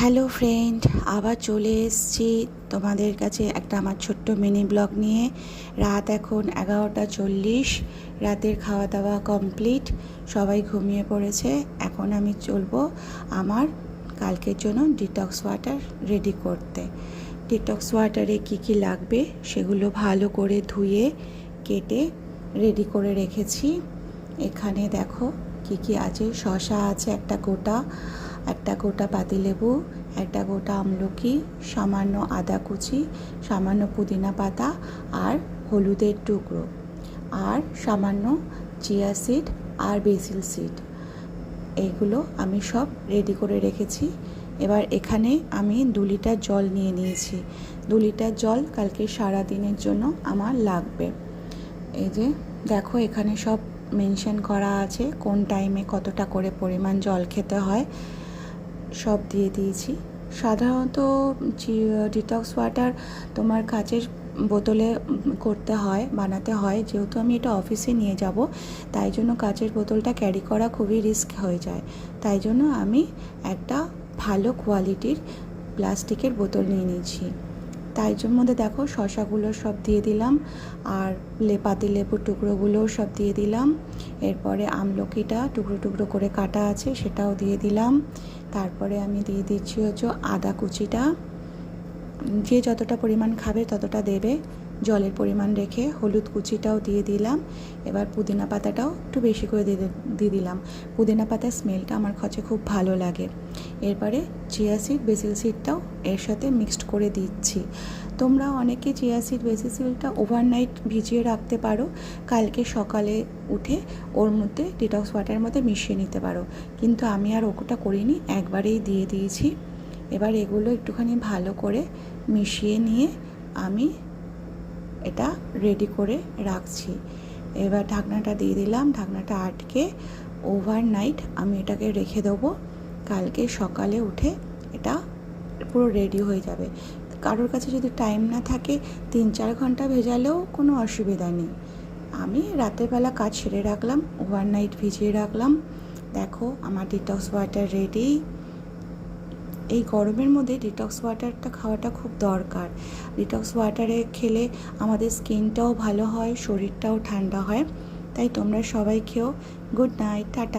Hello friend, আবার চলে এসেছি তোমাদের কাছে একটা আমার ছোট্ট মিনি ব্লগ নিয়ে। রাত এখন 11:40, রাতের খাওয়া দাওয়া কমপ্লিট, সবাই ঘুমিয়ে পড়েছে। এখন আমি চলবো আমার কালকের জন্য ডিটক্স ওয়াটার রেডি করতে। ডিটক্স ওয়াটারে কী লাগবে সেগুলো ভালো করে ধুয়ে কেটে রেডি করে রেখেছি। এখানে দেখো কী আছে। শসা আছে একটা গোটা পাতিলেবু, একটা গোটা আমলকি, সামান্য আদা কুচি, সামান্য পুদিনা পাতা আর হলুদের টুকরো, আর সামান্য চিয়া সিড আর বেসিল সিড। এইগুলো আমি সব রেডি করে রেখেছি। এবার এখানে আমি 2 লিটার জল নিয়ে নিয়েছি। 2 লিটার জল কালকে সারা দিনের জন্য আমার লাগবে। এই যে দেখো, এখানে সব মেনশন করা আছে কোন টাইমে কতটা করে পরিমাণ জল খেতে হয়, সব দিয়ে দিয়েছি। সাধারণত ডিটক্স ওয়াটার তোমার কাচের বোতলে করতে হয়, বানাতে হয়। যেহেতু আমি এটা অফিসে নিয়ে যাব, তাই জন্য কাচের বোতলটা ক্যারি করা খুবই রিস্ক হয়ে যায়। তাই জন্য আমি একটা ভালো কোয়ালিটির প্লাস্টিকের বোতল নিয়ে নিয়েছি। তাই জন্য মধ্যে দেখো শসাগুলো সব দিয়ে দিলাম, আর পাতিলেবুর টুকরোগুলোও সব দিয়ে দিলাম। এরপরে আমলকিটা টুকরো টুকরো করে কাটা আছে সেটাও দিয়ে দিলাম। তারপরে আমি দিয়ে দিচ্ছি আদা কুচিটা। যে যতটা পরিমাণ খাবে ততটা দেবে, জলের পরিমাণ রেখে। হলুদ কুচিটাও দিয়ে দিলাম। এবার পুদিনা পাতাটাও একটু বেশি করে দিয়ে দিলাম। পুদিনা পাতার স্মেলটা আমার কাছে খুব ভালো লাগে। এরপরে চিয়া সিড, বেসিল সিডটাও এর সাথে মিক্সড করে দিচ্ছি। তোমরা অনেকে চিয়া সিড, বেসিল সিডটা ওভারনাইট ভিজিয়ে রাখতে পারো, কালকে সকালে উঠে ওর মধ্যে ডিটক্স ওয়াটারের মধ্যে মিশিয়ে নিতে পারো, কিন্তু আমি আর ওটা করিনি, একবারেই দিয়ে দিয়েছি। এবার এগুলো একটুখানি ভালো করে মিশিয়ে নিয়ে আমি এটা রেডি করে রাখছি। এবার ঢাকনাটা দিয়ে দিলাম। ঢাকনাটা আটকে ওভারনাইট আমি এটাকে রেখে দেবো। কালকে সকালে উঠে এটা পুরো রেডি হয়ে যাবে। কারোর কাছে যদি টাইম না থাকে 3-4 ঘন্টা ভেজালেও কোনো অসুবিধা নেই। আমি রাতের বেলা কাজ সেরে রাখলাম, ওভারনাইট ভিজিয়ে রাখলাম। দেখো আমার ডিটক্স ওয়াটার রেডি। এই গরমের মধ্যে ডিটক্স ওয়াটারটা খাওয়াটা খুব দরকার। ডিটক্স ওয়াটারে খেলে আমাদের স্কিনটাও ভালো হয়, শরীরটাও ঠান্ডা হয়। তাই তোমরা সবাই খেও। Good night, tata.